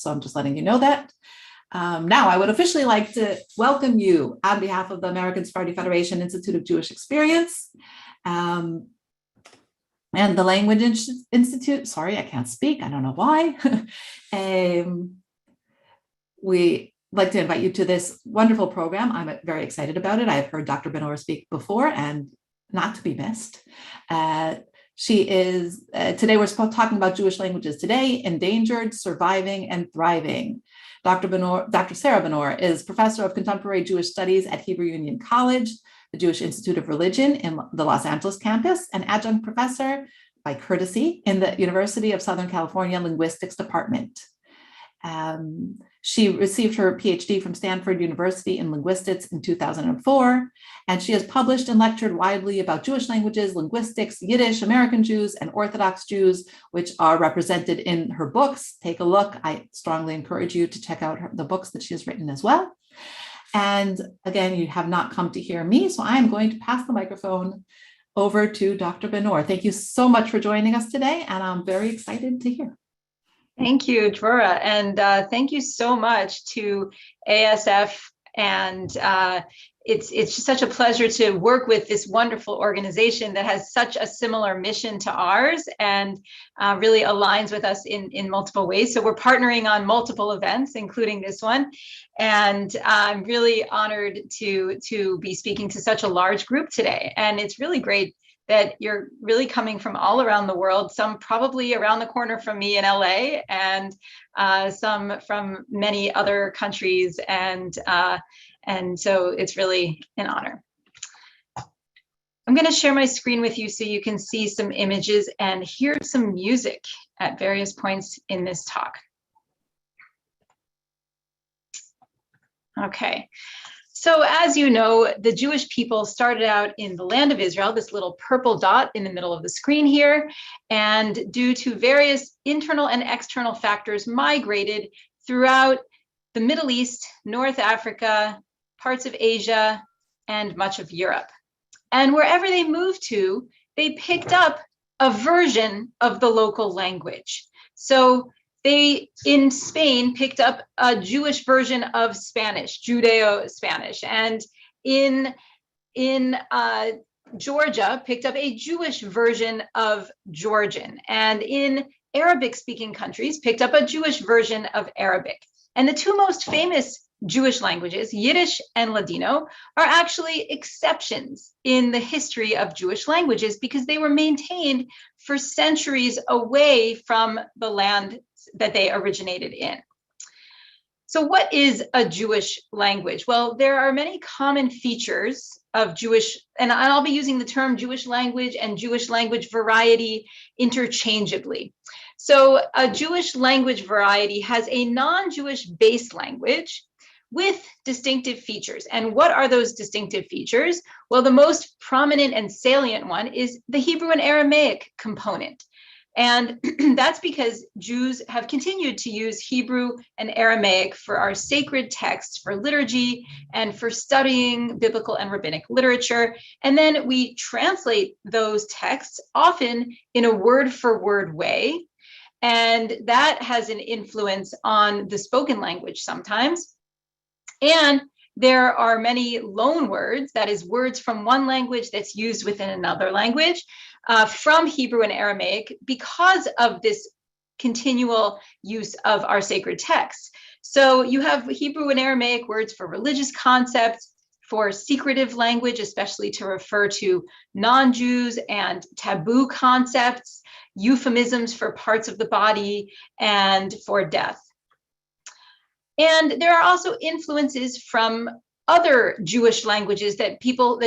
So I'm just letting you know that. Now, I would officially like to welcome you on behalf of the American Sephardi Federation Institute of Jewish Experience and the Language Institute. Sorry, I can't speak. I don't know why. We like to invite you to this wonderful program. I'm very excited about it. I've heard Dr. Benor speak before and not to be missed. She is, today we're talking about Jewish languages today, endangered, surviving, and thriving. Dr. Sarah Benor is professor of contemporary Jewish studies at Hebrew Union College, the Jewish Institute of Religion in the Los Angeles campus, and adjunct professor by courtesy in the University of Southern California Linguistics Department. She received her Ph.D. from Stanford University in Linguistics in 2004, and she has published and lectured widely about Jewish languages, linguistics, Yiddish, American Jews, and Orthodox Jews, which are represented in her books. Take a look. I strongly encourage you to check out the books that she has written as well. And again, you have not come to hear me, so I am going to pass the microphone over to Dr. Benor. Thank you so much for joining us today, and I'm very excited to hear. Thank you, Dvora, and thank you so much to ASF. And it's just such a pleasure to work with this wonderful organization that has such a similar mission to ours and really aligns with us in multiple ways. So we're partnering on multiple events, including this one. And I'm really honored to be speaking to such a large group today. And it's really great that you're really coming from all around the world, some probably around the corner from me in LA, and some from many other countries. And so it's really an honor. I'm gonna share my screen with you so you can see some images and hear some music at various points in this talk. Okay. So as you know, the Jewish people started out in the land of Israel, this little purple dot in the middle of the screen here, and due to various internal and external factors, migrated throughout the Middle East, North Africa, parts of Asia, and much of Europe. And wherever they moved to, they picked up a version of the local language. So they, in Spain, picked up a Jewish version of Spanish, Judeo-Spanish, and in Georgia, picked up a Jewish version of Georgian, and in Arabic-speaking countries, picked up a Jewish version of Arabic. And the two most famous Jewish languages, Yiddish and Ladino, are actually exceptions in the history of Jewish languages because they were maintained for centuries away from the land that they originated in. So what is a Jewish language? Well, there are many common features of Jewish, and I'll be using the term Jewish language and Jewish language variety interchangeably. So a Jewish language variety has a non-Jewish base language with distinctive features. And what are those distinctive features? Well, the most prominent and salient one is the Hebrew and Aramaic component. And that's because Jews have continued to use Hebrew and Aramaic for our sacred texts, for liturgy, and for studying biblical and rabbinic literature. And then we translate those texts often in a word-for-word way. And that has an influence on the spoken language sometimes. And there are many loan words, that is, words from one language that's used within another language, from Hebrew and Aramaic because of this continual use of our sacred texts. So you have Hebrew and Aramaic words for religious concepts, for secretive language, especially to refer to non-Jews and taboo concepts, euphemisms for parts of the body, and for death. And there are also influences from other Jewish languages that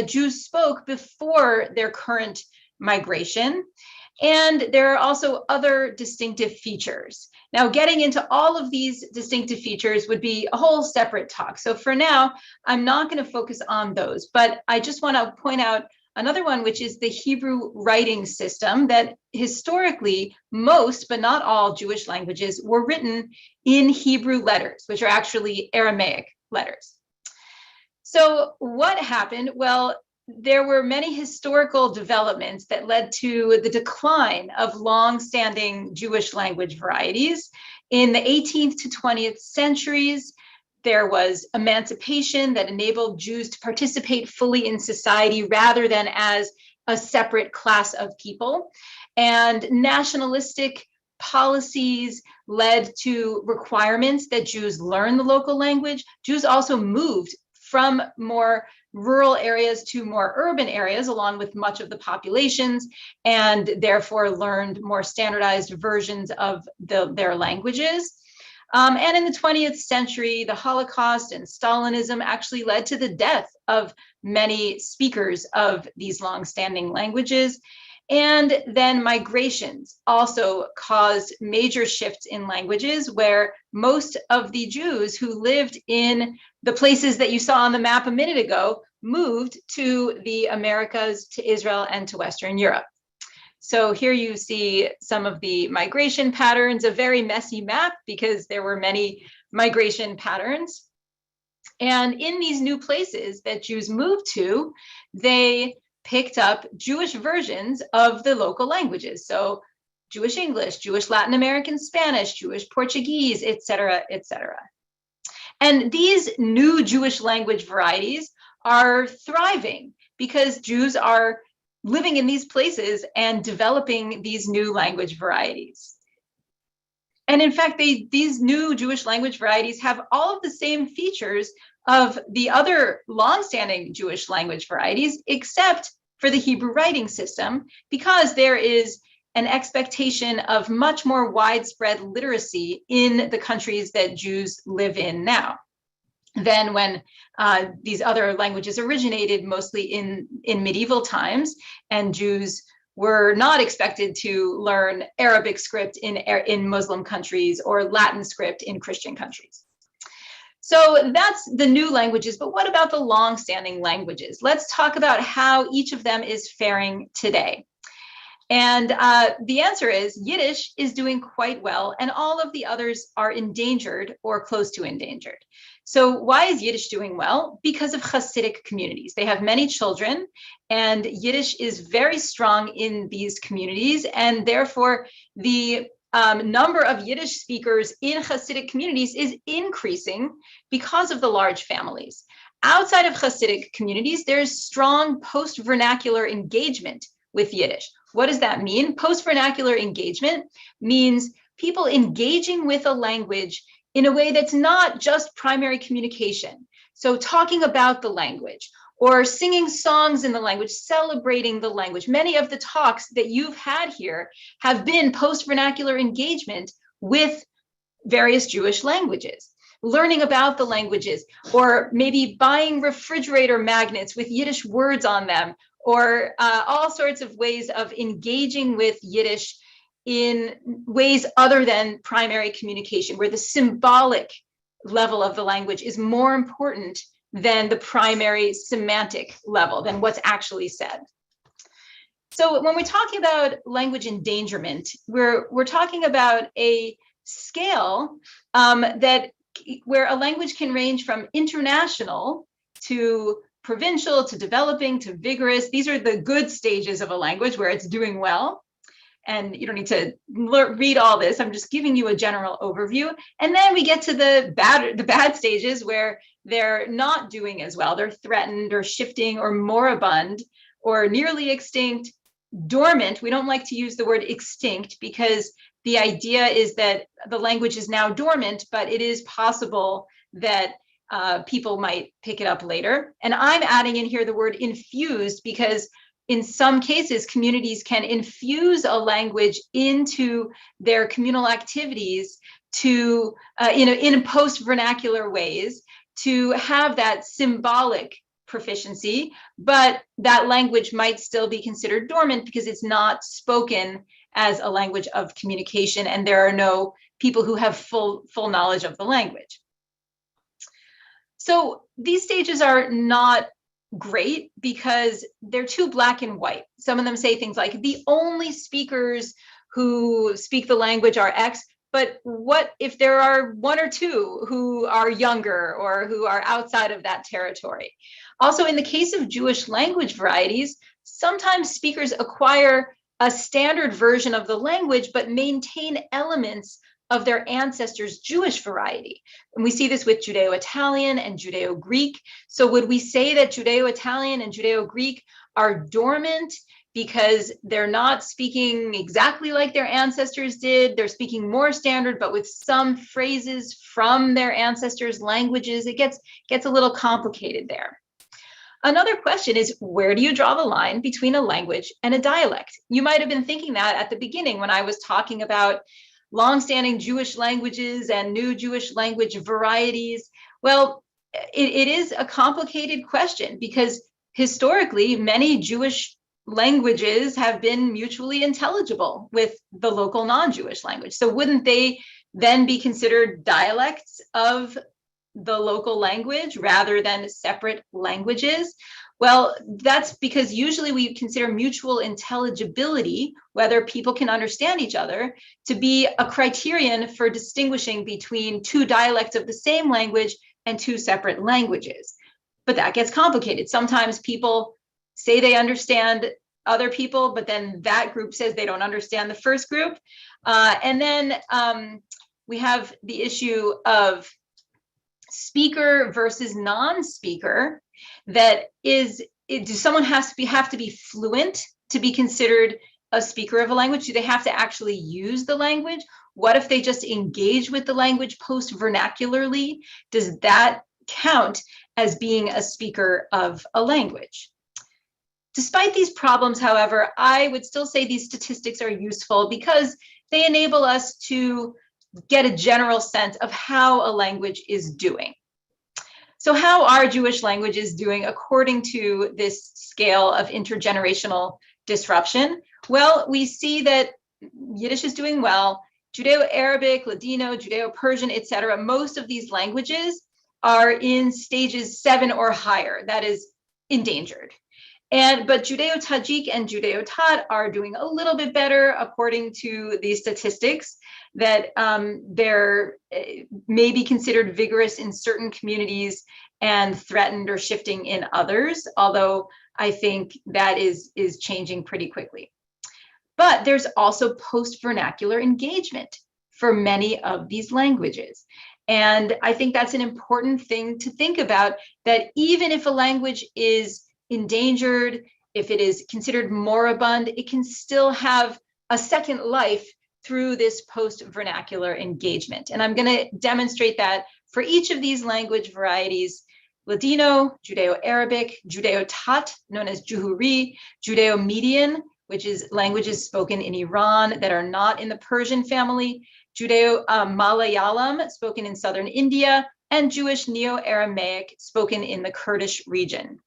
Jews spoke before their current migration. And there are also other distinctive features. Now, getting into all of these distinctive features would be a whole separate talk. So for now, I'm not going to focus on those, but I just want to point out another one, which is the Hebrew writing system, that historically most, but not all, Jewish languages were written in Hebrew letters, which are actually Aramaic letters. So what happened? Well, there were many historical developments that led to the decline of long-standing Jewish language varieties In the 18th to 20th centuries, there was emancipation that enabled Jews to participate fully in society rather than as a separate class of people. And nationalistic policies led to requirements that Jews learn the local language. Jews also moved from more rural areas to more urban areas, along with much of the populations, and therefore learned more standardized versions of their languages. And in the 20th century, the Holocaust and Stalinism actually led to the death of many speakers of these long-standing languages. And then migrations also caused major shifts in languages, where most of the Jews who lived in the places that you saw on the map a minute ago moved to the Americas, to Israel, and to Western Europe. So here you see some of the migration patterns, a very messy map because there were many migration patterns. And in these new places that Jews moved to, they picked up Jewish versions of the local languages. So Jewish English, Jewish Latin American Spanish, Jewish Portuguese, et cetera, et cetera. And these new Jewish language varieties are thriving because Jews are living in these places and developing these new language varieties. And in fact, these new Jewish language varieties have all of the same features of the other longstanding Jewish language varieties, except for the Hebrew writing system, because there is an expectation of much more widespread literacy in the countries that Jews live in now than when these other languages originated, mostly in medieval times, and Jews were not expected to learn Arabic script in Muslim countries or Latin script in Christian countries. So that's the new languages, but what about the long-standing languages? Let's talk about how each of them is faring today. And the answer is Yiddish is doing quite well, and all of the others are endangered or close to endangered. So why is Yiddish doing well? Because of Hasidic communities. They have many children, and Yiddish is very strong in these communities, and therefore the number of Yiddish speakers in Hasidic communities is increasing because of the large families. Outside of Hasidic communities, there's strong post-vernacular engagement with Yiddish. What does that mean? Post-vernacular engagement means people engaging with a language in a way that's not just primary communication. So talking about the language or singing songs in the language, celebrating the language. Many of the talks that you've had here have been post-vernacular engagement with various Jewish languages, learning about the languages, or maybe buying refrigerator magnets with Yiddish words on them, or all sorts of ways of engaging with Yiddish in ways other than primary communication, where the symbolic level of the language is more important than the primary semantic level, than what's actually said. So when we're talking about language endangerment, we're talking about a scale where a language can range from international to provincial to developing to vigorous. These are the good stages of a language where it's doing well. And you don't need to read all this. I'm just giving you a general overview. And then we get to the bad stages where they're not doing as well. They're threatened or shifting or moribund or nearly extinct, dormant. We don't like to use the word extinct because the idea is that the language is now dormant, but it is possible that people might pick it up later. And I'm adding in here the word infused because in some cases, communities can infuse a language into their communal activities to, in post-vernacular ways, to have that symbolic proficiency, but that language might still be considered dormant because it's not spoken as a language of communication, and there are no people who have full knowledge of the language. So these stages are not great because they're too black and white. Some of them say things like the only speakers who speak the language are X, but what if there are one or two who are younger or who are outside of that territory? Also, in the case of Jewish language varieties, sometimes speakers acquire a standard version of the language, but maintain elements of their ancestors' Jewish variety. And we see this with Judeo-Italian and Judeo-Greek. So would we say that Judeo-Italian and Judeo-Greek are dormant because they're not speaking exactly like their ancestors did? They're speaking more standard, but with some phrases from their ancestors' languages. It gets a little complicated there. Another question is, where do you draw the line between a language and a dialect? You might have been thinking that at the beginning when I was talking about longstanding Jewish languages and new Jewish language varieties. Well, it is a complicated question because historically, many Jewish languages have been mutually intelligible with the local non-Jewish language. So wouldn't they then be considered dialects of the local language rather than separate languages? Well, that's because usually we consider mutual intelligibility, whether people can understand each other, to be a criterion for distinguishing between two dialects of the same language and two separate languages. But that gets complicated. Sometimes people say they understand other people, but then that group says they don't understand the first group. And then we have the issue of speaker versus non-speaker. That is, does someone have to be fluent to be considered a speaker of a language? Do they have to actually use the language? What if they just engage with the language post-vernacularly? Does that count as being a speaker of a language? Despite these problems, however, I would still say these statistics are useful because they enable us to get a general sense of how a language is doing. So how are Jewish languages doing according to this scale of intergenerational disruption? Well, we see that Yiddish is doing well, Judeo-Arabic, Ladino, Judeo-Persian, etc. Most of these languages are in stages 7 or higher, that is endangered. But Judeo-Tajik and Judeo-Tat are doing a little bit better according to these statistics, that they're maybe considered vigorous in certain communities and threatened or shifting in others, although I think that is changing pretty quickly. But there's also post-vernacular engagement for many of these languages. And I think that's an important thing to think about, that even if a language is endangered, if it is considered moribund, it can still have a second life through this post-vernacular engagement. And I'm going to demonstrate that for each of these language varieties: Ladino, Judeo-Arabic, Judeo-Tat, known as Juhuri, Judeo-Median, which is languages spoken in Iran that are not in the Persian family, Judeo-Malayalam, spoken in southern India, and Jewish Neo-Aramaic, spoken in the Kurdish region.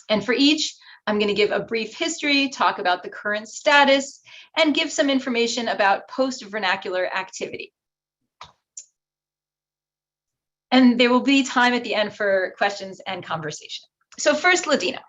And for each, I'm going to give a brief history, talk about the current status, and give some information about post-vernacular activity. And there will be time at the end for questions and conversation. So first, Ladino.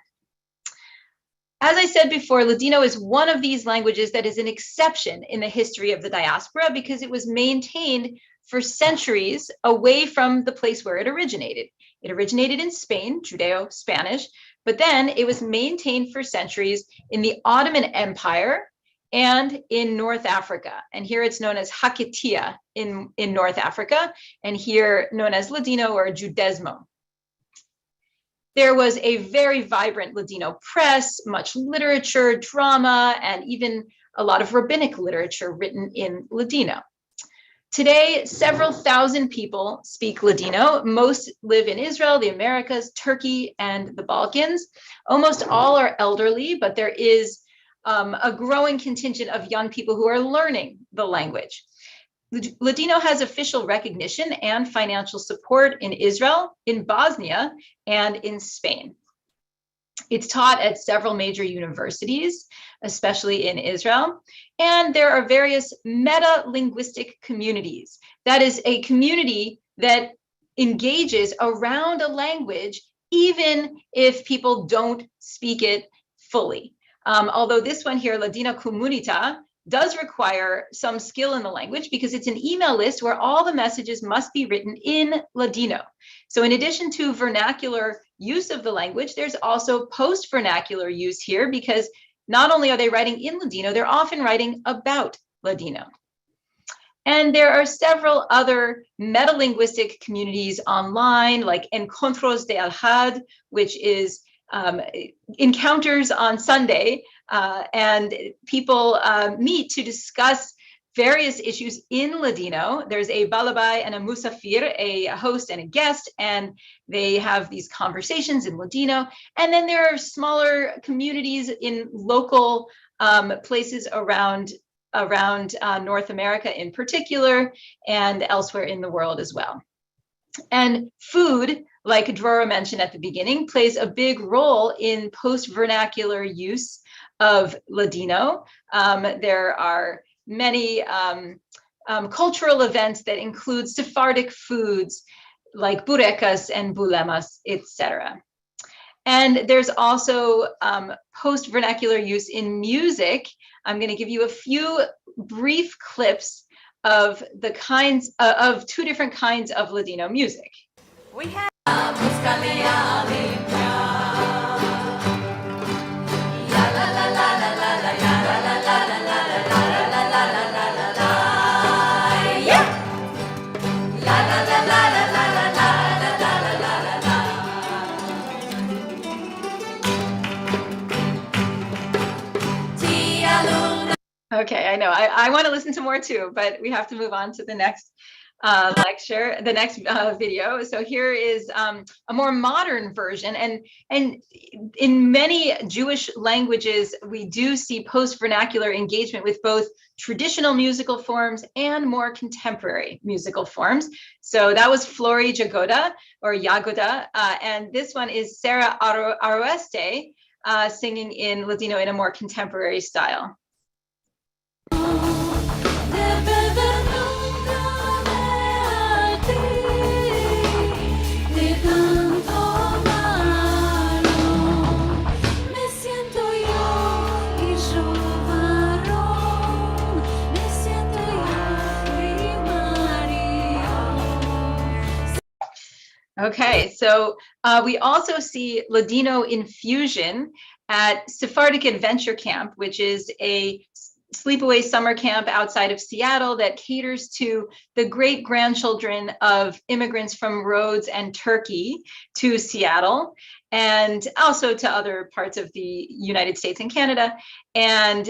As I said before, Ladino is one of these languages that is an exception in the history of the diaspora because it was maintained for centuries away from the place where it originated. It originated in Spain, Judeo-Spanish, but then it was maintained for centuries in the Ottoman Empire and in North Africa. And here it's known as Hakitia in North Africa, and here known as Ladino or Judesmo. There was a very vibrant Ladino press, much literature, drama, and even a lot of rabbinic literature written in Ladino. Today, several thousand people speak Ladino. Most live in Israel, the Americas, Turkey, and the Balkans. Almost all are elderly, but there is a growing contingent of young people who are learning the language. Ladino has official recognition and financial support in Israel, in Bosnia, and in Spain. It's taught at several major universities, especially in Israel. And there are various meta-linguistic communities. That is a community that engages around a language, even if people don't speak it fully. Although this one here, Ladino Comunita, does require some skill in the language because it's an email list where all the messages must be written in Ladino. So in addition to vernacular use of the language, there's also post-vernacular use here because not only are they writing in Ladino, they're often writing about Ladino. And there are several other metalinguistic communities online, like Encuentros de Al-Had, which is encounters on Sunday, and people meet to discuss various issues in Ladino. There's a balabai and a musafir, a host and a guest, and they have these conversations in Ladino. And then there are smaller communities in local places around North America in particular, and elsewhere in the world as well. And food, like Drora mentioned at the beginning, plays a big role in post-vernacular use of Ladino. There are many cultural events that include Sephardic foods like burecas and bulemas, etc. And there's also post-vernacular use in music. I'm going to give you a few brief clips of the kinds of two different kinds of Ladino music. We have Okay, I know. I want to listen to more too, but we have to move on to the next lecture, the next video. So here is a more modern version, and in many Jewish languages, we do see post-vernacular engagement with both traditional musical forms and more contemporary musical forms. So that was Flori Jagoda or Yagoda, and this one is Sarah Aroeste singing in Ladino in a more contemporary style. Okay, so we also see Ladino Infusion at Sephardic Adventure Camp, which is a sleepaway summer camp outside of Seattle that caters to the great-grandchildren of immigrants from Rhodes and Turkey to Seattle, and also to other parts of the United States and Canada. And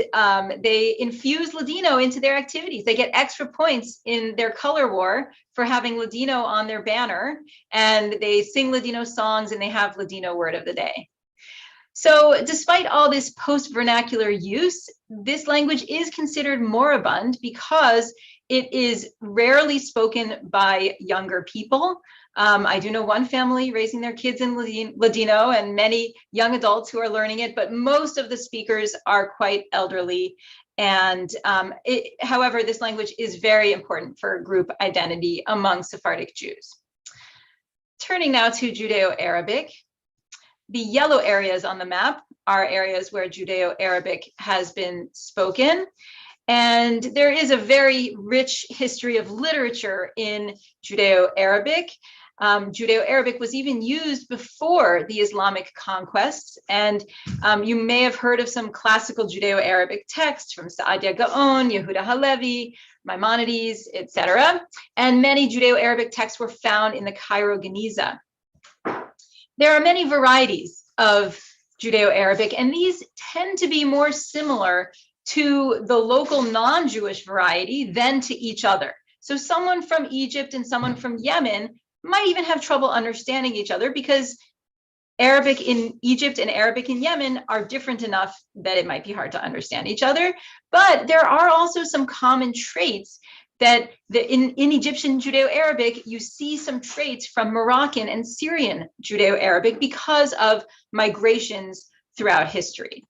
they infuse Ladino into their activities. They get extra points in their color war for having Ladino on their banner, and they sing Ladino songs, and they have Ladino word of the day. So despite all this post-vernacular use, this language is considered moribund because it is rarely spoken by younger people. I do know one family raising their kids in Ladino and many young adults who are learning it, but most of the speakers are quite elderly. And however, this language is very important for group identity among Sephardic Jews. Turning now to Judeo-Arabic. The yellow areas on the map are areas where Judeo-Arabic has been spoken. And there is a very rich history of literature in Judeo-Arabic. Judeo-Arabic was even used before the Islamic conquests. And you may have heard of some classical Judeo-Arabic texts from Saadia Gaon, Yehuda Halevi, Maimonides, etc. And many Judeo-Arabic texts were found in the Cairo Geniza. There are many varieties of Judeo-Arabic, and these tend to be more similar to the local non-Jewish variety than to each other. So someone from Egypt and someone from Yemen might even have trouble understanding each other because Arabic in Egypt and Arabic in Yemen are different enough that it might be hard to understand each other. But there are also some common traits that in Egyptian Judeo-Arabic, you see some traits from Moroccan and Syrian Judeo-Arabic because of migrations throughout history.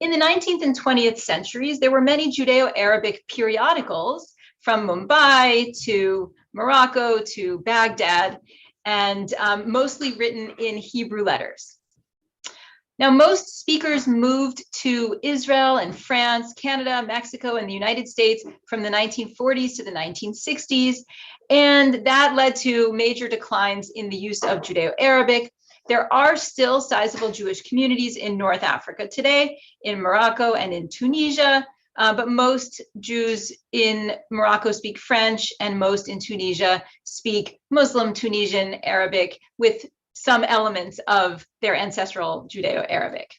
In the 19th and 20th centuries, there were many Judeo-Arabic periodicals from Mumbai to Morocco to Baghdad, and mostly written in Hebrew letters. Now, most speakers moved to Israel and France, Canada, Mexico, and the United States from the 1940s to the 1960s, and that led to major declines in the use of Judeo-Arabic. There are still sizable Jewish communities in North Africa today, in Morocco and in Tunisia, but most Jews in Morocco speak French, and most in Tunisia speak Muslim Tunisian Arabic with some elements of their ancestral Judeo-Arabic.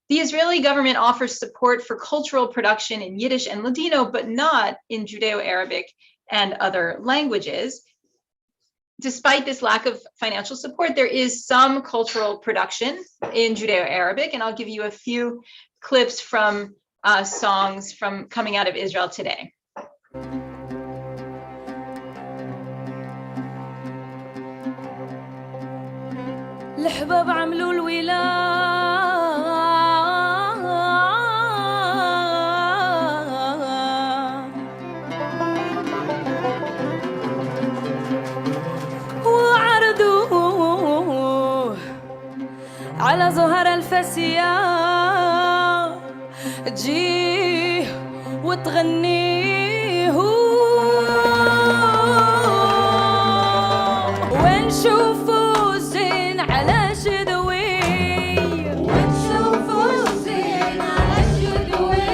The Israeli government offers support for cultural production in Yiddish and Ladino, but not in Judeo-Arabic and other languages. Despite this lack of financial support, there is some cultural production in Judeo-Arabic, and I'll give you a few clips from songs from coming out of Israel today. الحباب عملوا وعرضوه على زهر الفسيا تجيه وتغنيه ونشوفوا زين على شدوي ونشوفوا زين على شدوي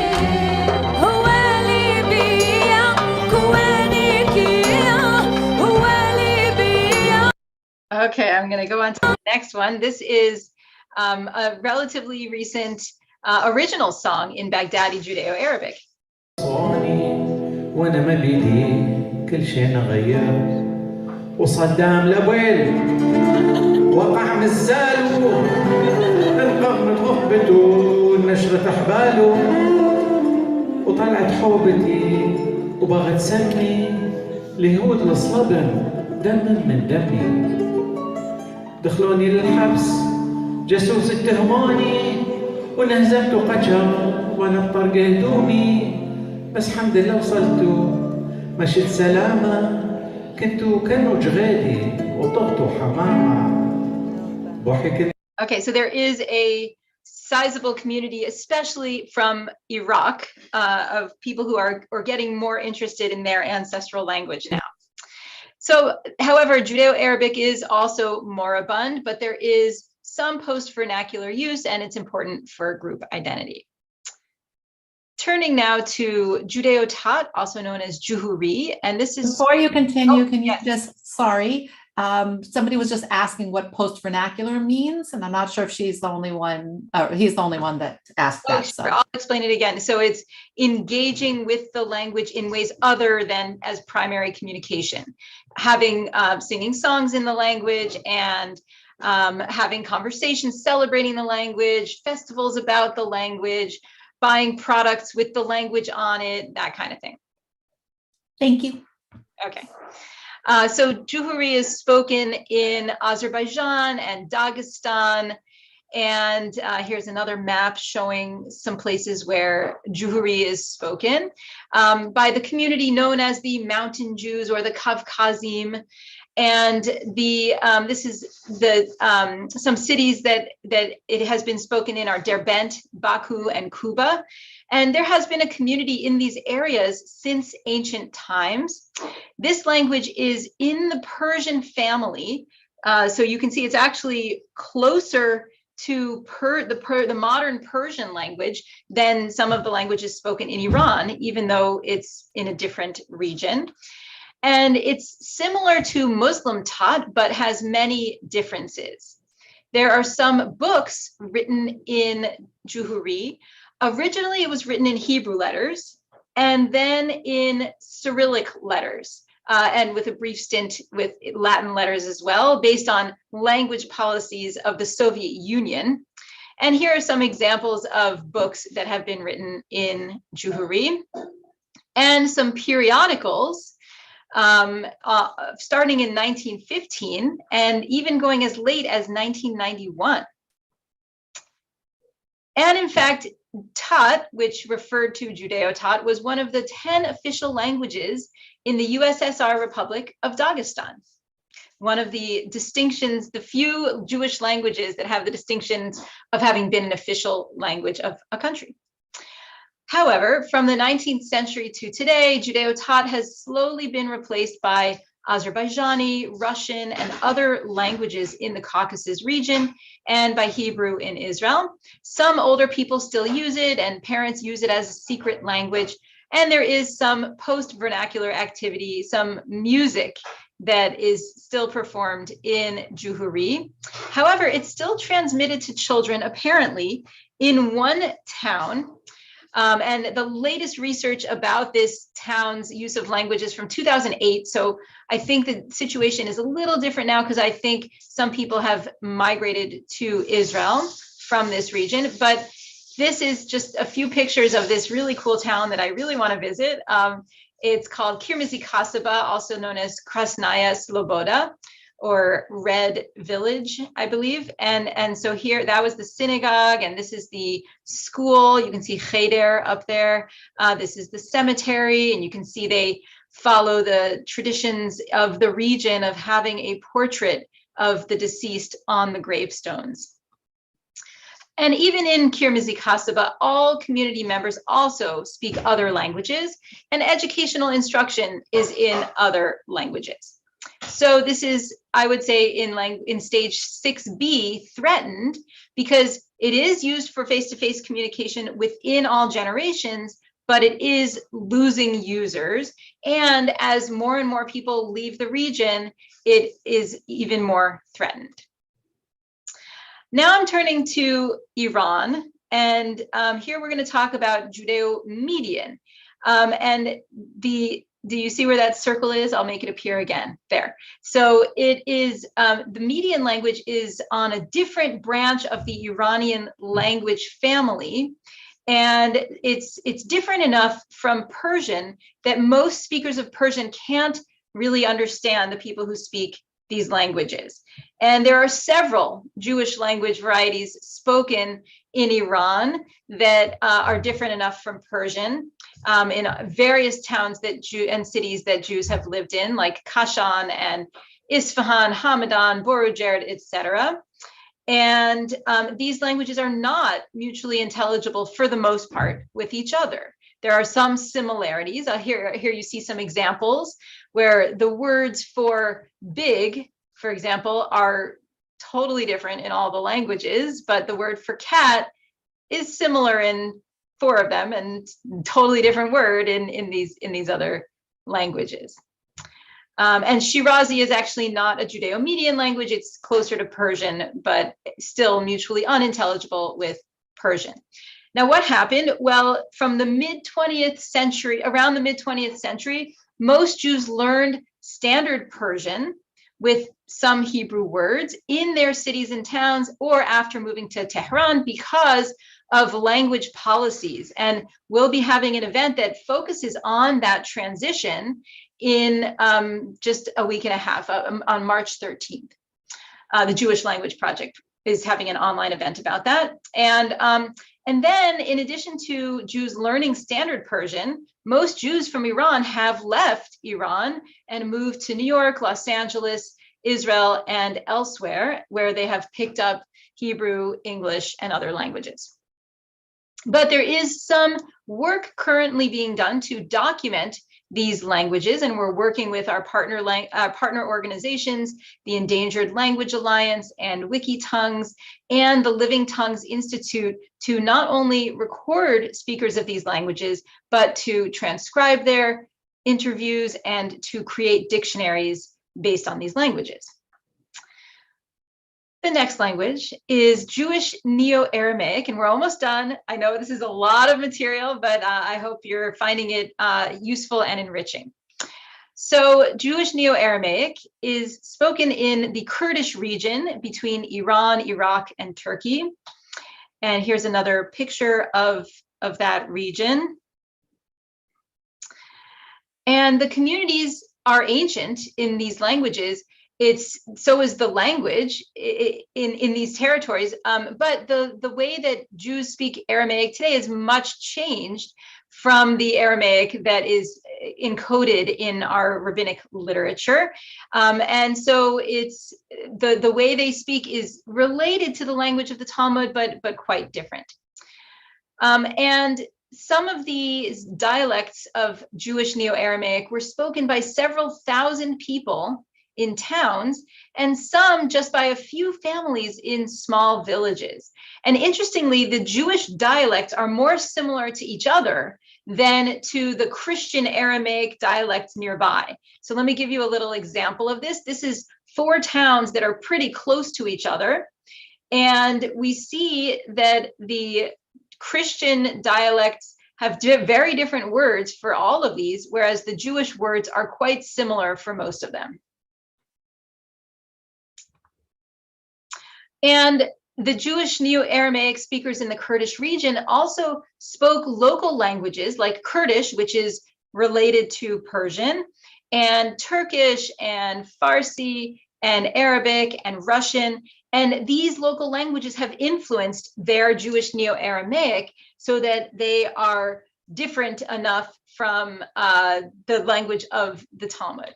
هو ليبيا كوانيكيا هو ليبيا. Okay, I'm going to go on to the next one. This is a relatively recent original song in Baghdadi Judeo-Arabic. وانا ما بيدي كل شيء نغير وصدام لويل وقع مزاله انقمت غفبته ونشرت احباله وطلعت حوبتي وبغت سمي لهود الصلبن دم من دمي دخلوني للحبس جاسوس اتهموني ونهزمت قجر وانا بطرق هدومي بس الحمد لله وصلتوا مشيت سلامة كنتوا كانوا جغادي وطغتوا حمامة ضحكت. Okay, so there is a sizable community, especially from Iraq, of people who are getting more interested in their ancestral language now. So, however, Judeo-Arabic is also moribund, but there is some post-vernacular use, and it's important for group identity. Turning now to Judeo-Tat, also known as Juhuri, and this is— Before you continue, Oh, can you yes. sorry, somebody was just asking what post-vernacular means, and I'm not sure if she's the only one, or he's the only one that asked Oh, that. sure. So. I'll explain it again. So it's engaging with the language in ways other than as primary communication, having singing songs in the language and having conversations celebrating the language, festivals about the language, buying products with the language on it, that kind of thing. Thank you. Okay. So Juhuri is spoken in Azerbaijan and Dagestan. And here's another map showing some places where Juhuri is spoken by the community known as the Mountain Jews or the Kavkazim. And this is the some cities that it has been spoken in are Derbent, Baku, and Kuba. And there has been a community in these areas since ancient times. This language is in the Persian family. So you can see it's actually closer to the modern Persian language than some of the languages spoken in Iran, even though it's in a different region. And it's similar to Muslim Tat, but has many differences. There are some books written in Juhuri. Originally, it was written in Hebrew letters, and then in Cyrillic letters, and with a brief stint with Latin letters as well, based on language policies of the Soviet Union. And here are some examples of books that have been written in Juhuri, and some periodicals starting in 1915 and even going as late as 1991. And in fact, Tat, which referred to Judeo-Tat, was one of the 10 official languages in the USSR Republic of Dagestan. One of the distinctions, the few Jewish languages that have the distinctions of having been an official language of a country. However, from the 19th century to today, Judeo-Tat has slowly been replaced by Azerbaijani, Russian, and other languages in the Caucasus region, and by Hebrew in Israel. Some older people still use it, and parents use it as a secret language. And there is some post-vernacular activity, some music that is still performed in Juhuri. However, it's still transmitted to children, apparently, in one town. And the latest research about this town's use of language is from 2008. So I think the situation is a little different now because I think some people have migrated to Israel from this region. But this is just a few pictures of this really cool town that I really want to visit. It's called Kirmizi Kasaba, also known as Krasnaya Sloboda, or Red Village, I believe. And so here, that was the synagogue, and this is the school. You can see Cheder up there. This is the cemetery, and you can see they follow the traditions of the region of having a portrait of the deceased on the gravestones. And even in Kirmizi Kasaba, all community members also speak other languages, and educational instruction is in other languages. So this is, I would say, in stage 6B, threatened, because it is used for face-to-face communication within all generations, but it is losing users. And as more and more people leave the region, it is even more threatened. Now I'm turning to Iran, and here we're going to talk about Judeo-Median. And do you see where that circle is? I'll make it appear again there. So it is, the Median language is on a different branch of the Iranian language family. And it's different enough from Persian that most speakers of Persian can't really understand the people who speak these languages. And there are several Jewish language varieties spoken in Iran that are different enough from Persian in various towns and cities that Jews have lived in, like Kashan and Isfahan, Hamadan, Borujerd, etc. And these languages are not mutually intelligible for the most part with each other. There are some similarities. Here you see some examples where the words for big, for example, are totally different in all the languages, but the word for cat is similar in 4 of them and totally different word in these other languages. And Shirazi is actually not a Judeo-Median language. It's closer to Persian, but still mutually unintelligible with Persian. Now, what happened? Well, from the mid-20th century, around the mid-20th century, most Jews learned Standard Persian with some Hebrew words in their cities and towns, or after moving to Tehran because of language policies. And we'll be having an event that focuses on that transition in just a week and a half, on March 13th. The Jewish Language Project is having an online event about that. And then, in addition to Jews learning Standard Persian, most Jews from Iran have left Iran and moved to New York, Los Angeles, Israel, and elsewhere, where they have picked up Hebrew, English, and other languages. But there is some work currently being done to document these languages, and we're working with our partner organizations, the Endangered Language Alliance and WikiTongues and the Living Tongues Institute, to not only record speakers of these languages, but to transcribe their interviews and to create dictionaries based on these languages. The next language is Jewish Neo-Aramaic, and we're almost done. I know this is a lot of material, but I hope you're finding it useful and enriching. So Jewish Neo-Aramaic is spoken in the Kurdish region between Iran, Iraq, and Turkey. And here's another picture of that region. And the communities are ancient in these languages. So is the language in these territories, but the way that Jews speak Aramaic today is much changed from the Aramaic that is encoded in our rabbinic literature. And so it's the way they speak is related to the language of the Talmud, but quite different. And some of these dialects of Jewish Neo-Aramaic were spoken by several thousand people in towns, and some just by a few families in small villages. And interestingly, the Jewish dialects are more similar to each other than to the Christian Aramaic dialects nearby. So let me give you a little example of this. This is 4 towns that are pretty close to each other. And we see that the Christian dialects have very different words for all of these, whereas the Jewish words are quite similar for most of them. And the Jewish Neo-Aramaic speakers in the Kurdish region also spoke local languages like Kurdish, which is related to Persian, and Turkish and Farsi and Arabic and Russian. And these local languages have influenced their Jewish Neo-Aramaic so that they are different enough from the language of the Talmud.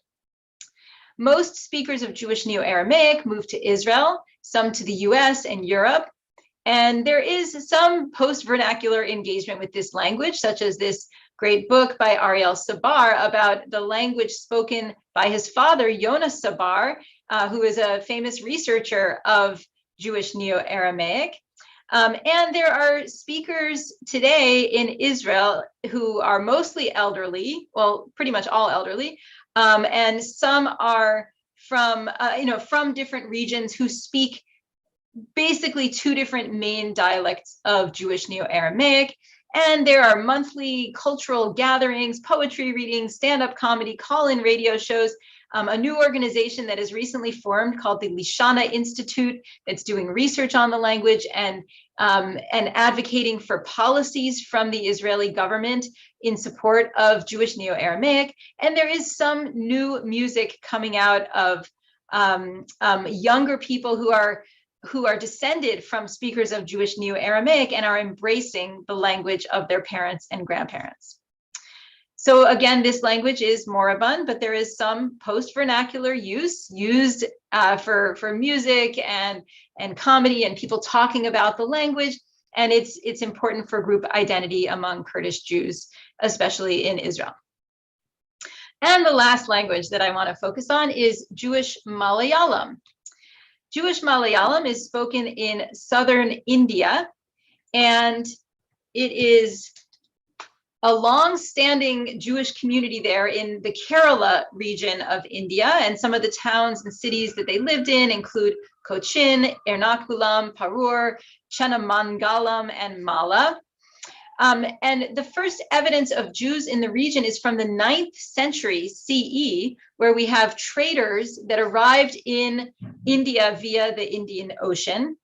Most speakers of Jewish Neo-Aramaic moved to Israel, some to the US and Europe. And there is some post-vernacular engagement with this language, such as this great book by Ariel Sabar about the language spoken by his father, Jonas Sabar, who is a famous researcher of Jewish Neo-Aramaic. And there are speakers today in Israel who are mostly elderly, well, pretty much all elderly, and some are from, from different regions who speak basically 2 different main dialects of Jewish Neo-Aramaic. And there are monthly cultural gatherings, poetry readings, stand-up comedy, call-in radio shows, a new organization that is recently formed called the Lishana Institute that's doing research on the language and advocating for policies from the Israeli government in support of Jewish Neo-Aramaic. And there is some new music coming out of younger people who are descended from speakers of Jewish Neo-Aramaic and are embracing the language of their parents and grandparents. So again, this language is moribund, but there is some post-vernacular use used for music and comedy and people talking about the language. And it's important for group identity among Kurdish Jews, especially in Israel. And the last language that I want to focus on is Jewish Malayalam. Jewish Malayalam is spoken in southern India, and it is a long-standing Jewish community there in the Kerala region of India, and some of the towns and cities that they lived in include Cochin, Ernakulam, Parur, Chenamangalam, and Mala. And the first evidence of Jews in the region is from the 9th century CE, where we have traders that arrived in India via the Indian Ocean.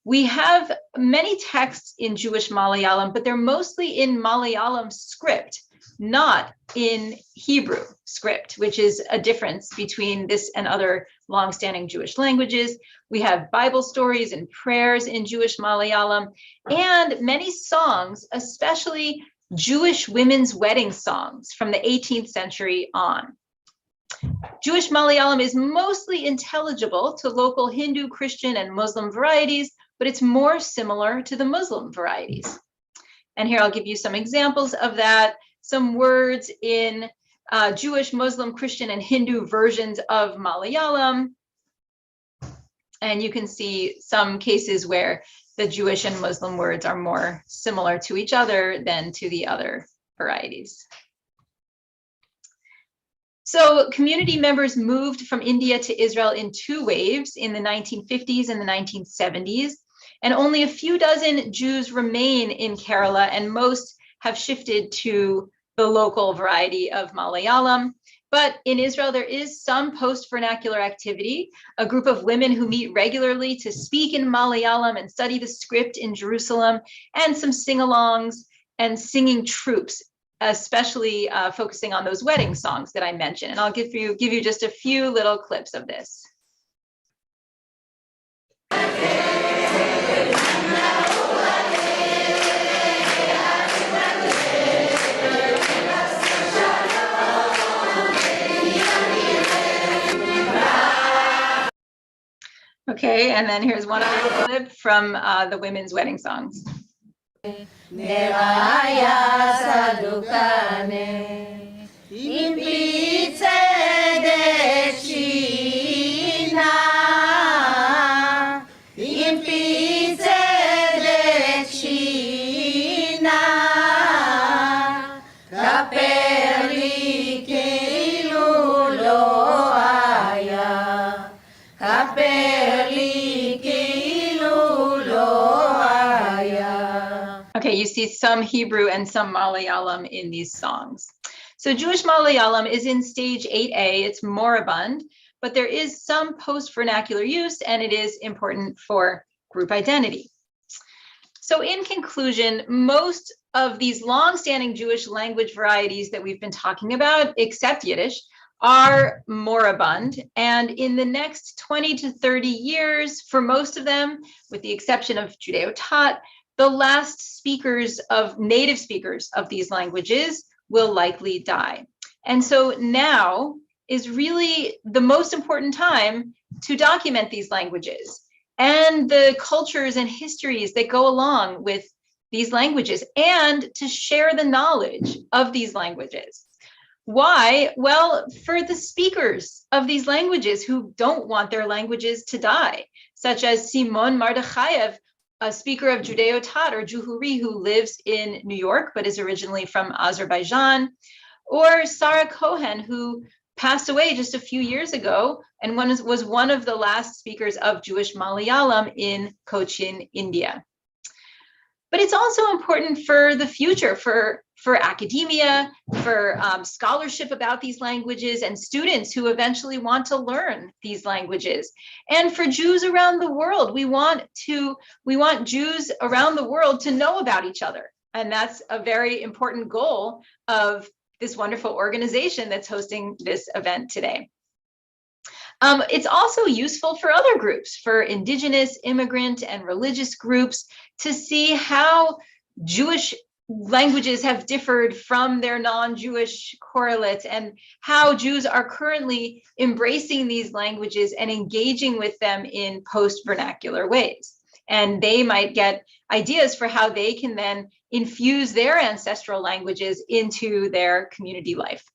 We have many texts in Jewish Malayalam, but they're mostly in Malayalam script, not in Hebrew script, which is a difference between this and other longstanding Jewish languages. We have Bible stories and prayers in Jewish Malayalam, and many songs, especially Jewish women's wedding songs from the 18th century on. Jewish Malayalam is mostly intelligible to local Hindu, Christian, and Muslim varieties, but it's more similar to the Muslim varieties. And here I'll give you some examples of that. Some words in Jewish, Muslim, Christian, and Hindu versions of Malayalam. And you can see some cases where the Jewish and Muslim words are more similar to each other than to the other varieties. So community members moved from India to Israel in 2 waves in the 1950s and the 1970s. And only a few dozen Jews remain in Kerala, and most have shifted to the local variety of Malayalam. But in Israel, there is some post-vernacular activity, a group of women who meet regularly to speak in Malayalam and study the script in Jerusalem, and some sing-alongs and singing troops, especially focusing on those wedding songs that I mentioned. And I'll give you just a few little clips of this. Okay, and then here's one other clip from the women's wedding songs. Neraya sadukane impitse decina impitse decina kapeli kilulo aya kapeli kilulo aya. Okay, you see some Hebrew and some Malayalam in these songs. So Jewish Malayalam is in stage 8A, it's moribund, but there is some post-vernacular use and it is important for group identity. So in conclusion, most of these long-standing Jewish language varieties that we've been talking about, except Yiddish, are moribund. And in the next 20 to 30 years, for most of them, with the exception of Judeo-Tat, the last native speakers of these languages will likely die. And so now is really the most important time to document these languages and the cultures and histories that go along with these languages, and to share the knowledge of these languages. Why? Well, for the speakers of these languages who don't want their languages to die, such as Simon Mardochayev, a speaker of Judeo-Tat or Juhuri who lives in New York but is originally from Azerbaijan, or Sarah Cohen, who passed away just a few years ago and was one of the last speakers of Jewish Malayalam in Cochin, India. But it's also important for the future, for academia, for scholarship about these languages and students who eventually want to learn these languages. And for Jews around the world, we want Jews around the world to know about each other. And that's a very important goal of this wonderful organization that's hosting this event today. It's also useful for other groups, for indigenous, immigrant, and religious groups, to see how Jewish languages have differed from their non-Jewish correlates, and how Jews are currently embracing these languages and engaging with them in post-vernacular ways. And they might get ideas for how they can then infuse their ancestral languages into their community life.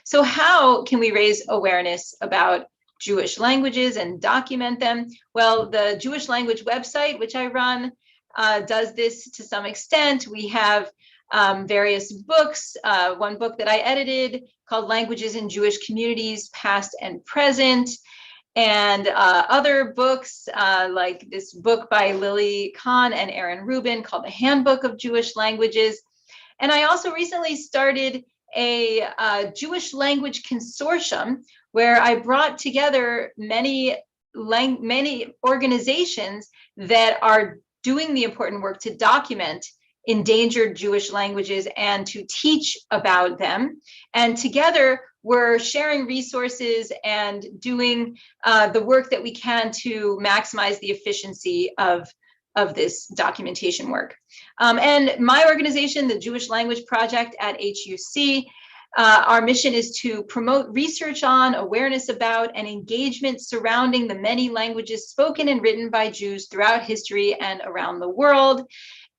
So how can we raise awareness about Jewish languages and document them? Well, the Jewish language website, which I run, does this to some extent. We have various books, one book that I edited called Languages in Jewish Communities, Past and Present, and other books like this book by Lily Kahn and Aaron Rubin called The Handbook of Jewish Languages. And I also recently started a Jewish language consortium where I brought together many organizations that are doing the important work to document endangered Jewish languages and to teach about them. And together we're sharing resources and doing the work that we can to maximize the efficiency of this documentation work. And my organization, the Jewish Language Project at HUC, our mission is to promote research on, awareness about, and engagement surrounding the many languages spoken and written by Jews throughout history and around the world.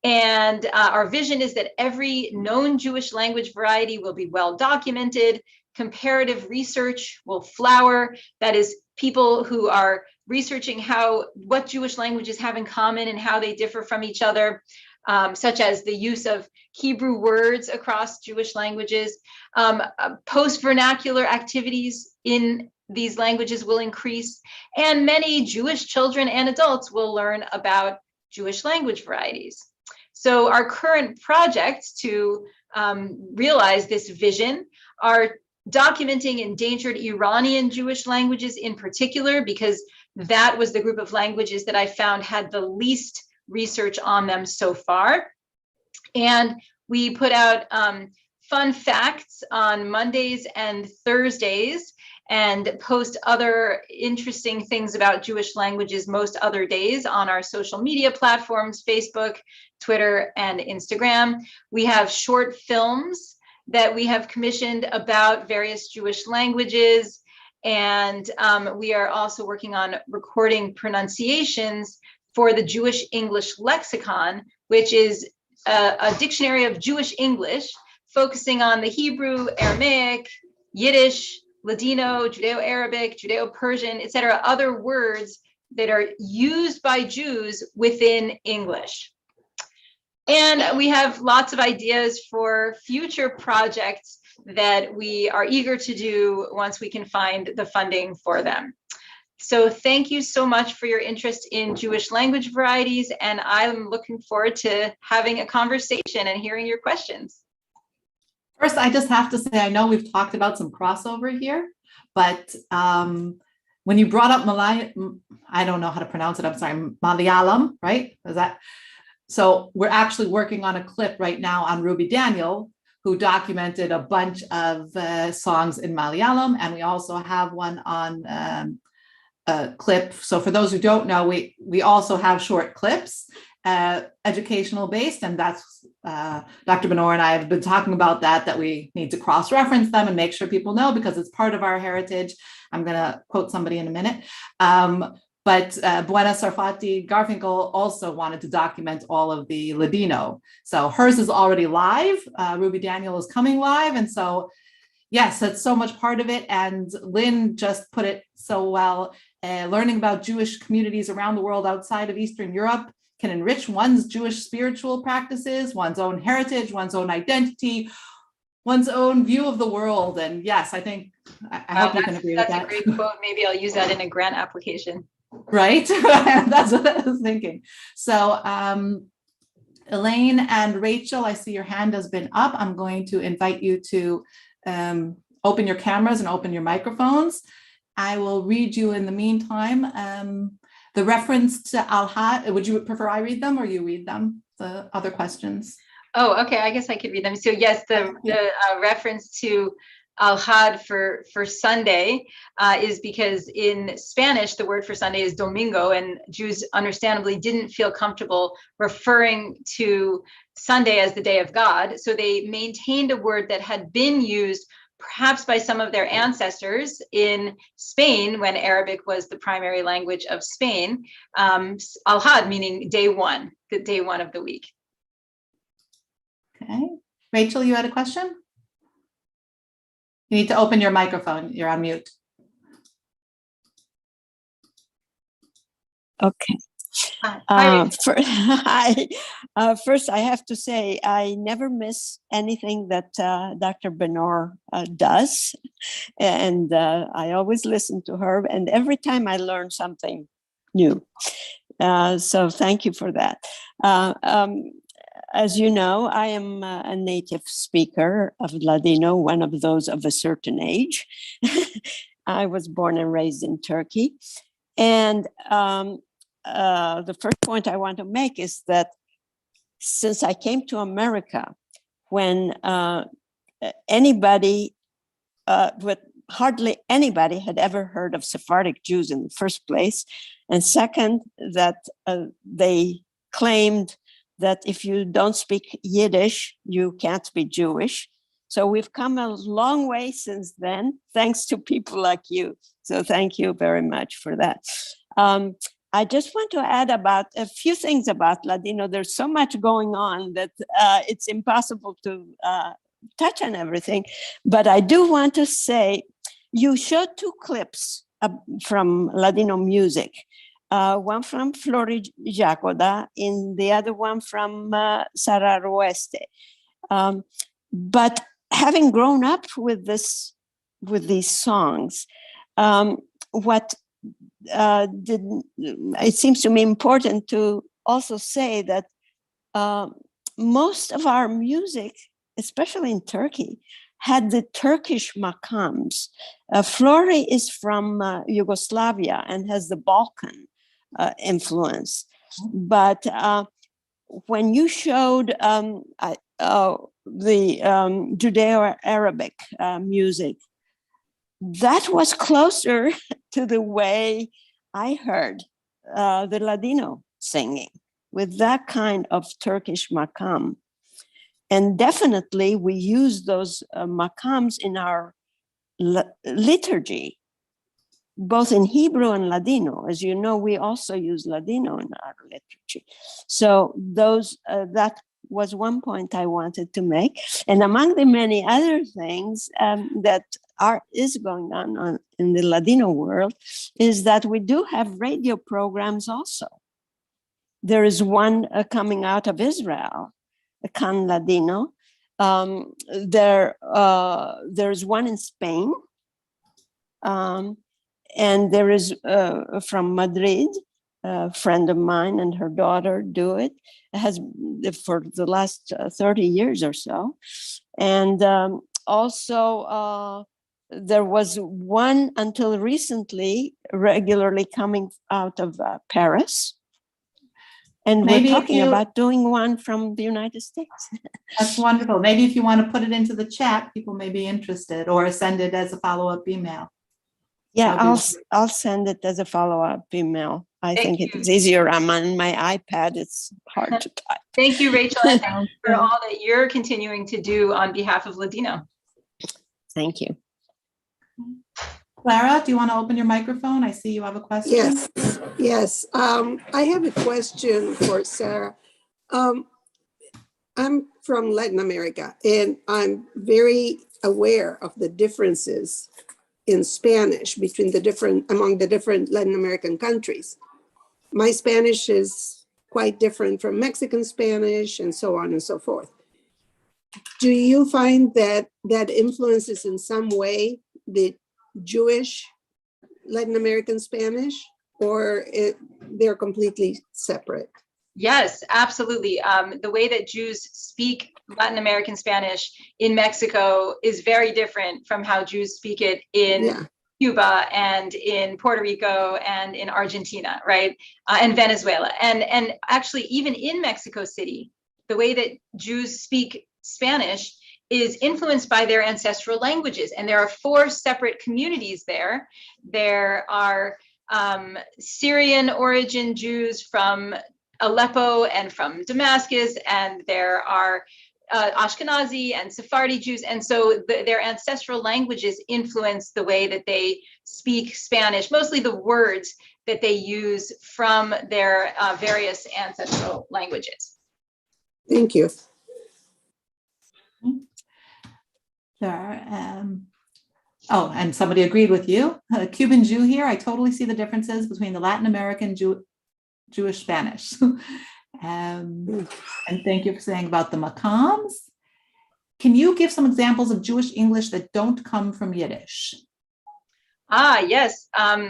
And our vision is that every known Jewish language variety will be well documented. Comparative research will flower. That is, people who are researching what Jewish languages have in common and how they differ from each other, such as the use of Hebrew words across Jewish languages. Post-vernacular activities in these languages will increase, and many Jewish children and adults will learn about Jewish language varieties. So our current projects to realize this vision are documenting endangered Iranian Jewish languages in particular, because that was the group of languages that I found had the least research on them so far. And we put out fun facts on Mondays and Thursdays and post other interesting things about Jewish languages most other days on our social media platforms, Facebook, Twitter, and Instagram. We have short films that we have commissioned about various Jewish languages. And we are also working on recording pronunciations for the Jewish English lexicon, which is a dictionary of Jewish English, focusing on the Hebrew, Aramaic, Yiddish, Ladino, Judeo-Arabic, Judeo-Persian, etc., other words that are used by Jews within English. And we have lots of ideas for future projects that we are eager to do once we can find the funding for them. So thank you so much for your interest in Jewish language varieties, and I'm looking forward to having a conversation and hearing your questions. First, I just have to say, I know we've talked about some crossover here, but when you brought up I don't know how to pronounce it, I'm sorry, Malayalam, right? Is that? So we're actually working on a clip right now on Ruby Daniel, who documented a bunch of songs in Malayalam, and we also have one on a clip. So for those who don't know, we also have short clips, educational based, and that's Dr. Benor and I have been talking about that we need to cross-reference them and make sure people know, because it's part of our heritage. I'm going to quote somebody in a minute. But Buena Sarfati Garfinkel also wanted to document all of the Ladino. So hers is already live. Ruby Daniel is coming live. And so, yes, that's so much part of it. And Lynn just put it so well. Learning about Jewish communities around the world outside of Eastern Europe can enrich one's Jewish spiritual practices, one's own heritage, one's own identity, one's own view of the world. And yes, I think, I hope you can agree with that. That's a great quote. Maybe I'll use that in a grant application. Right? That's what I was thinking. So Elaine and Rachel, I see your hand has been up. I'm going to invite you to open your cameras and open your microphones. I will read you in the meantime. The reference to Al-Had, would you prefer I read them or you read them, the other questions? Oh, okay, I guess I could read them. So yes, the reference to Al-Had for Sunday is because in Spanish, the word for Sunday is domingo, and Jews understandably didn't feel comfortable referring to Sunday as the day of God. So they maintained a word that had been used perhaps by some of their ancestors in Spain when Arabic was the primary language of Spain, Al-Had, meaning day one, the day one of the week. Okay, Rachel, you had a question? You need to open your microphone. You're on mute. Okay. Hi. First, I have to say, I never miss anything that Dr. Benor does. And I always listen to her. And every time I learn something new. So thank you for that. As you know, I am a native speaker of Ladino, one of those of a certain age. I was born and raised in Turkey. And the first point I want to make is that since I came to America, when hardly anybody had ever heard of Sephardic Jews in the first place, and second, that they claimed that if you don't speak Yiddish, you can't be Jewish. So we've come a long way since then, thanks to people like you. So thank you very much for that. I just want to add about a few things about Ladino. There's so much going on that it's impossible to touch on everything. But I do want to say, you showed two clips from Ladino music. One from Flori Jacoda, and the other one from Sara Rueste. But having grown up with these songs, it seems to me important to also say that most of our music, especially in Turkey, had the Turkish makams. Flori is from Yugoslavia and has the Balkan influence. But when you showed the Judeo-Arabic music, that was closer to the way I heard the Ladino singing, with that kind of Turkish makam. And definitely we use those makams in our liturgy, both in Hebrew and Ladino. As you know, we also use Ladino in our liturgy. So those that was one point I wanted to make. And among the many other things that is going on in the Ladino world is that we do have radio programs also. There is one coming out of Israel, Can Ladino. There's one in Spain. And there is from Madrid, a friend of mine and her daughter do it. It has for the last 30 years or so. And also there was one until recently regularly coming out of Paris. And Maybe we're talking about doing one from the United States. That's wonderful. Maybe if you want to put it into the chat, people may be interested, or send it as a follow-up email. Yeah, I'll send it as a follow-up email. I think it's easier. I'm on my iPad. It's hard to type. Thank you, Rachel, and thank you for all that you're continuing to do on behalf of Ladino. Thank you. Clara, do you want to open your microphone? I see you have a question. Yes. I have a question for Sarah. I'm from Latin America, and I'm very aware of the differences in Spanish between among the different Latin American countries. My Spanish is quite different from Mexican Spanish and so on and so forth. Do you find that influences in some way the Jewish Latin American Spanish, or they're completely separate? Yes, absolutely. The way that Jews speak Latin American Spanish in Mexico is very different from how Jews speak it in Cuba and in Puerto Rico and in Argentina, right? And Venezuela. And actually, even in Mexico City, the way that Jews speak Spanish is influenced by their ancestral languages. And there are 4 separate communities there. There are Syrian origin Jews from Aleppo and from Damascus, and there are Ashkenazi and Sephardi Jews. And so their ancestral languages influence the way that they speak Spanish, mostly the words that they use from their various ancestral languages. Thank you. Sure. And somebody agreed with you. A Cuban Jew here. I totally see the differences between the Latin American Jewish Spanish. And thank you for saying about the Makams. Can you give some examples of Jewish English that don't come from Yiddish? Yes.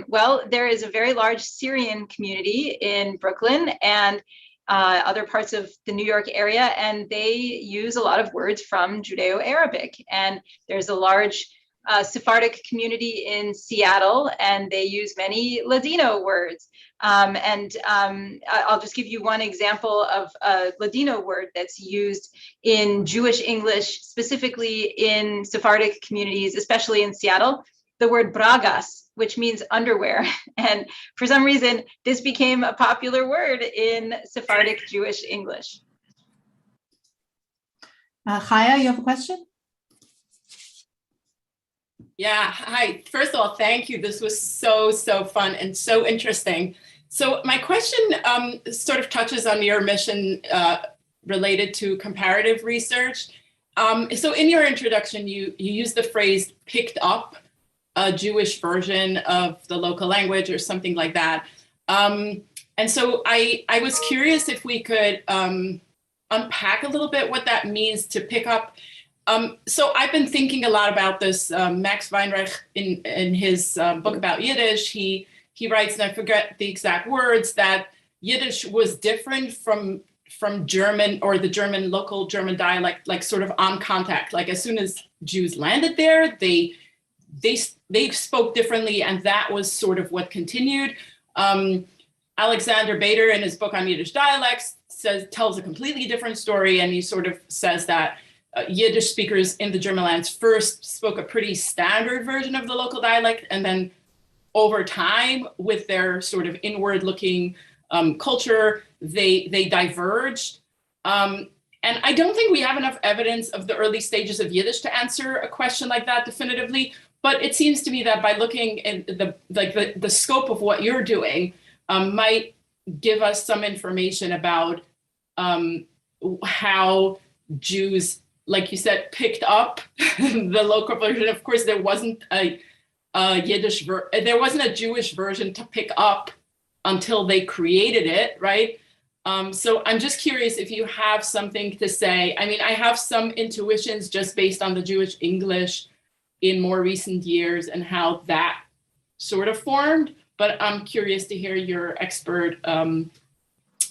Well, there is a very large Syrian community in Brooklyn and other parts of the New York area, and they use a lot of words from Judeo-Arabic. And there's a large Sephardic community in Seattle, and they use many Ladino words. I'll just give you one example of a Ladino word that's used in Jewish English, specifically in Sephardic communities, especially in Seattle, the word bragas, which means underwear. And for some reason, this became a popular word in Sephardic Jewish English. Chaya, you have a question? Yeah, hi. First of all, thank you. This was so fun and so interesting. So my question sort of touches on your mission related to comparative research. So in your introduction, you used the phrase picked up a Jewish version of the local language or something like that. And so I was curious if we could unpack a little bit what that means to pick up. So I've been thinking a lot about this. Max Weinreich in his book about Yiddish, he writes, and I forget the exact words, that Yiddish was different from German or the German local German dialect, like sort of on contact. Like as soon as Jews landed there, they spoke differently, and that was sort of what continued. Alexander Bader in his book on Yiddish dialects tells a completely different story, and he sort of says that Yiddish speakers in the German lands first spoke a pretty standard version of the local dialect, and then over time, with their sort of inward-looking culture, they diverged. And I don't think we have enough evidence of the early stages of Yiddish to answer a question like that definitively. But it seems to me that by looking at the scope of what you're doing might give us some information about how Jews, like you said, picked up the local version. Of course, there wasn't a there wasn't a Jewish version to pick up until they created it, right? So I'm just curious if you have something to say. I mean, I have some intuitions just based on the Jewish English in more recent years and how that sort of formed, but I'm curious to hear your expert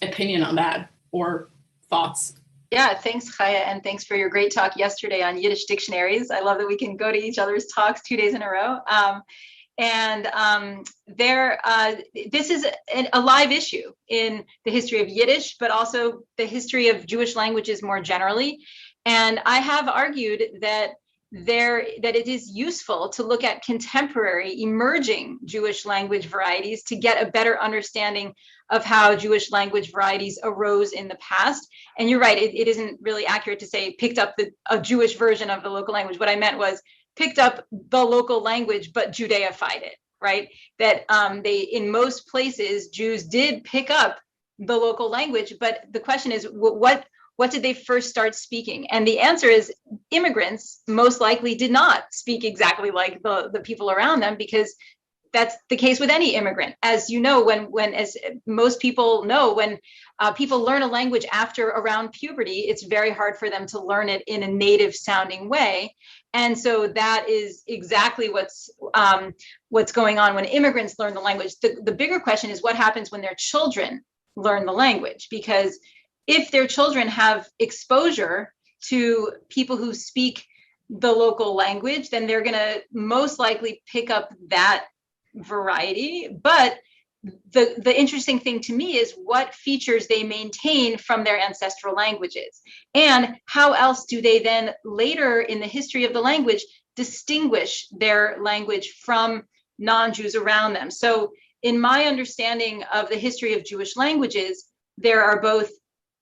opinion on that or thoughts. Yeah, thanks, Chaya, and thanks for your great talk yesterday on Yiddish dictionaries. I love that we can go to each other's talks 2 days in a row. This is a live issue in the history of Yiddish, but also the history of Jewish languages more generally. And I have argued that it is useful to look at contemporary emerging Jewish language varieties to get a better understanding of how Jewish language varieties arose in the past. And you're right, it isn't really accurate to say picked up a Jewish version of the local language. What I meant was picked up the local language, but Judaified it, right? That in most places, Jews did pick up the local language, but the question is, what did they first start speaking? And the answer is immigrants most likely did not speak exactly like the people around them, because that's the case with any immigrant. As you know, as most people know, when people learn a language after around puberty, it's very hard for them to learn it in a native sounding way. And so that is exactly what's going on when immigrants learn the language. The bigger question is what happens when their children learn the language, because if their children have exposure to people who speak the local language, then they're going to most likely pick up that variety. But the interesting thing to me is what features they maintain from their ancestral languages, and how else do they then later in the history of the language distinguish their language from non-Jews around them. So in my understanding of the history of Jewish languages, there are both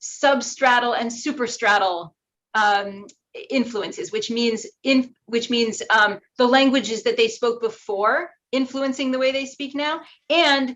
substratal and superstratal influences, which means the languages that they spoke before influencing the way they speak now, and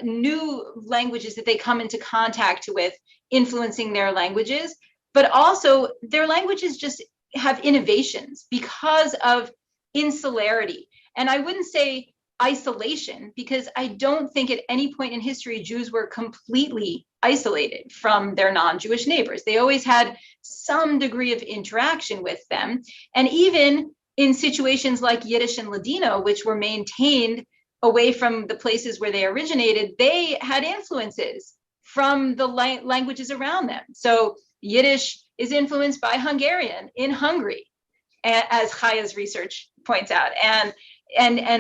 new languages that they come into contact with influencing their languages. But also their languages just have innovations because of insularity. And I wouldn't say isolation, because I don't think at any point in history Jews were completely isolated from their non-Jewish neighbors. They always had some degree of interaction with them. And even in situations like Yiddish and Ladino, which were maintained away from the places where they originated, they had influences from the languages around them. So Yiddish is influenced by Hungarian in Hungary, as Chaya's research points out. And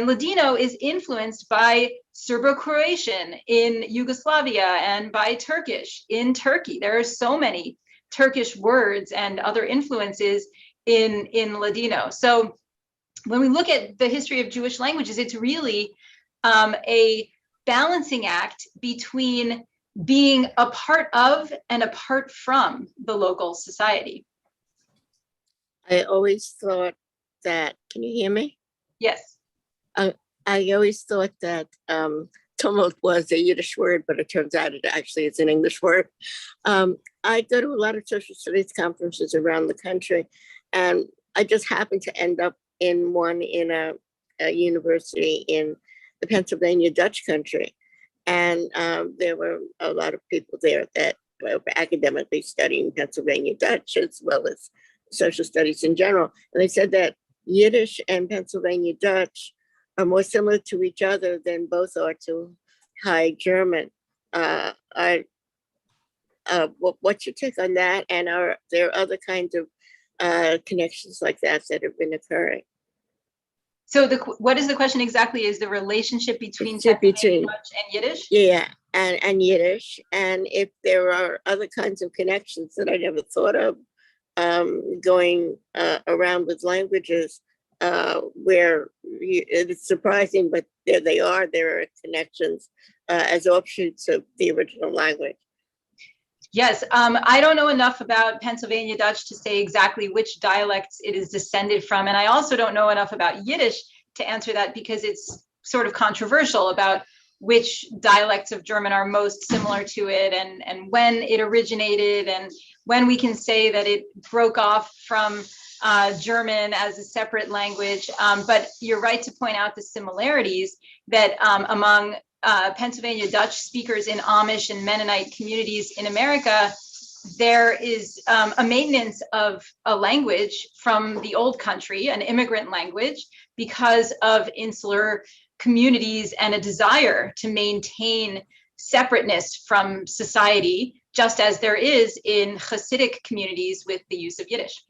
Ladino is influenced by Serbo-Croatian in Yugoslavia and by Turkish in Turkey. There are so many Turkish words and other influences in Ladino. So when we look at the history of Jewish languages, it's really a balancing act between being a part of and apart from the local society. I always thought that, can you hear me? Yes. I always thought that tumult was a Yiddish word, but it turns out it actually is an English word. I go to a lot of social studies conferences around the country, and I just happened to end up in one in a university in the Pennsylvania Dutch country. And there were a lot of people there that were academically studying Pennsylvania Dutch as well as social studies in general. And they said that Yiddish and Pennsylvania Dutch are more similar to each other than both are to High German. What's your take on that? And are there other kinds of connections like that have been occurring? So what is the question exactly? Is the relationship between Dutch and Yiddish? Yeah, and Yiddish. And if there are other kinds of connections that I never thought of going around with languages, where it's surprising, but there they are. There are connections as offshoots of the original language. Yes, I don't know enough about Pennsylvania Dutch to say exactly which dialects it is descended from. And I also don't know enough about Yiddish to answer that, because it's sort of controversial about which dialects of German are most similar to it, and when it originated, and when we can say that it broke off from German as a separate language. But you're right to point out the similarities that among Pennsylvania Dutch speakers in Amish and Mennonite communities in America, there is a maintenance of a language from the old country, an immigrant language, because of insular communities and a desire to maintain separateness from society, just as there is in Hasidic communities with the use of Yiddish.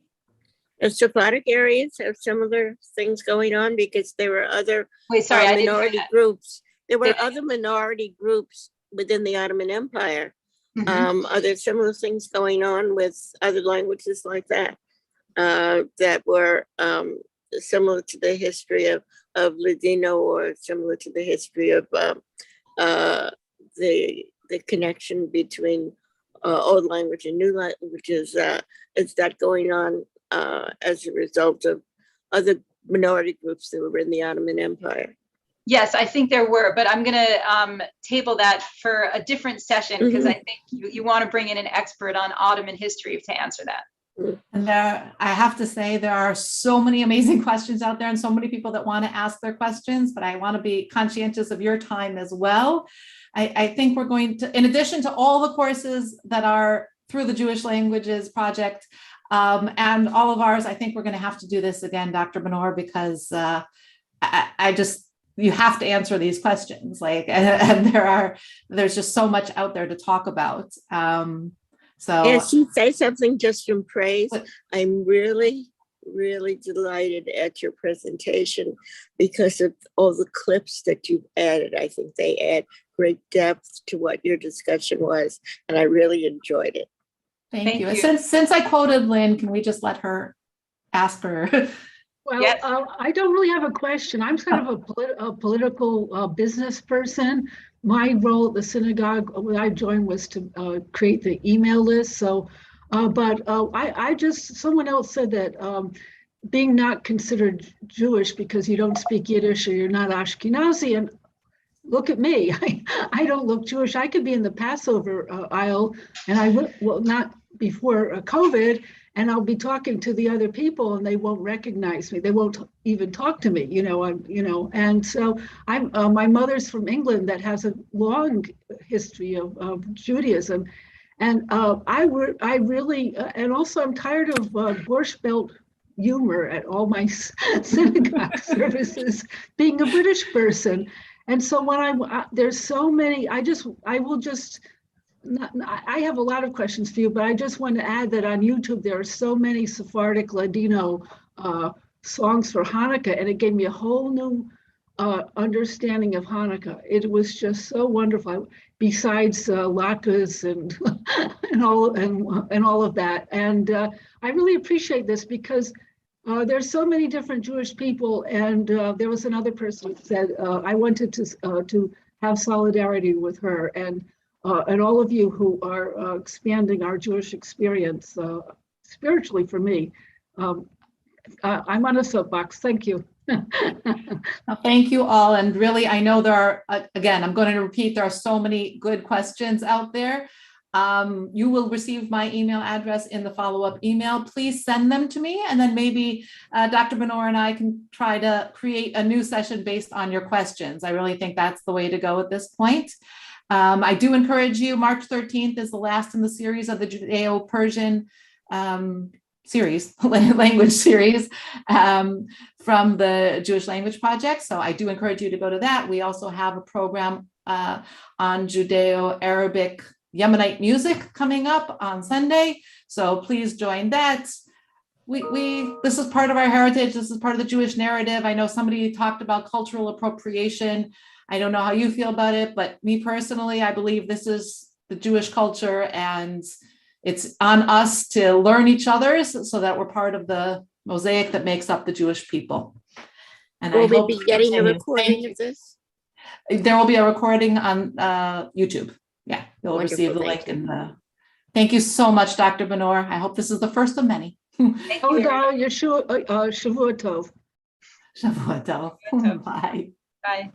The Sephardic areas have similar things going on, because there were other minority groups. There were other minority groups within the Ottoman Empire. Are there similar things going on with other languages like that, that were similar to the history of Ladino, or similar to the history of the connection between old language and new languages? Is that going on as a result of other minority groups that were in the Ottoman Empire? Yes, I think there were, but I'm going to table that for a different session, because I think you want to bring in an expert on Ottoman history to answer that. And I have to say, there are so many amazing questions out there and so many people that want to ask their questions, but I want to be conscientious of your time as well. I think we're going to, in addition to all the courses that are through the Jewish Languages Project and all of ours, I think we're going to have to do this again, Dr. Benor, because you have to answer these questions, and there's just so much out there to talk about. So yes, you say something just in praise. I'm really, really delighted at your presentation because of all the clips that you've added. I think they add great depth to what your discussion was, and I really enjoyed it. Thank you. Since I quoted Lynn, can we just let her ask her? Well, yes. I don't really have a question. I'm kind of a political business person. My role at the synagogue when I joined was to create the email list. So, someone else said that being not considered Jewish because you don't speak Yiddish or you're not Ashkenazi, and look at me, I don't look Jewish. I could be in the Passover aisle, and I would, well, not before COVID, and I'll be talking to the other people and they won't recognize me. They won't even talk to me, and so I'm, my mother's from England that has a long history of Judaism. And I really, and also I'm tired of Borscht Belt humor at all my synagogue services, being a British person. And so when there's so many, I have a lot of questions for you, but I just want to add that on YouTube, there are so many Sephardic Ladino songs for Hanukkah, and it gave me a whole new understanding of Hanukkah. It was just so wonderful, besides latkes and all of that. And I really appreciate this because there's so many different Jewish people, and there was another person who said, I wanted to have solidarity with her, and all of you who are expanding our Jewish experience spiritually for me. I'm on a soapbox. Thank you. Thank you all. And really, I know there are, again, I'm going to repeat, there are so many good questions out there. You will receive my email address in the follow-up email. Please send them to me, and then maybe Dr. Benor and I can try to create a new session based on your questions. I really think that's the way to go at this point. I do encourage you, March 13th is the last in the series of the Judeo-Persian language series from the Jewish Language Project. So I do encourage you to go to that. We also have a program on Judeo-Arabic Yemenite music coming up on Sunday. So please join that. This is part of our heritage. This is part of the Jewish narrative. I know somebody talked about cultural appropriation. I don't know how you feel about it, but me personally, I believe this is the Jewish culture, and it's on us to learn each other so that we're part of the mosaic that makes up the Jewish people. And will we be getting a recording of this? There will be a recording on YouTube. Yeah, you'll receive the link in the. Thank you so much, Dr. Benor. I hope this is the first of many. Thank you. Shavua Tov. Shavua Tov. Bye. Bye.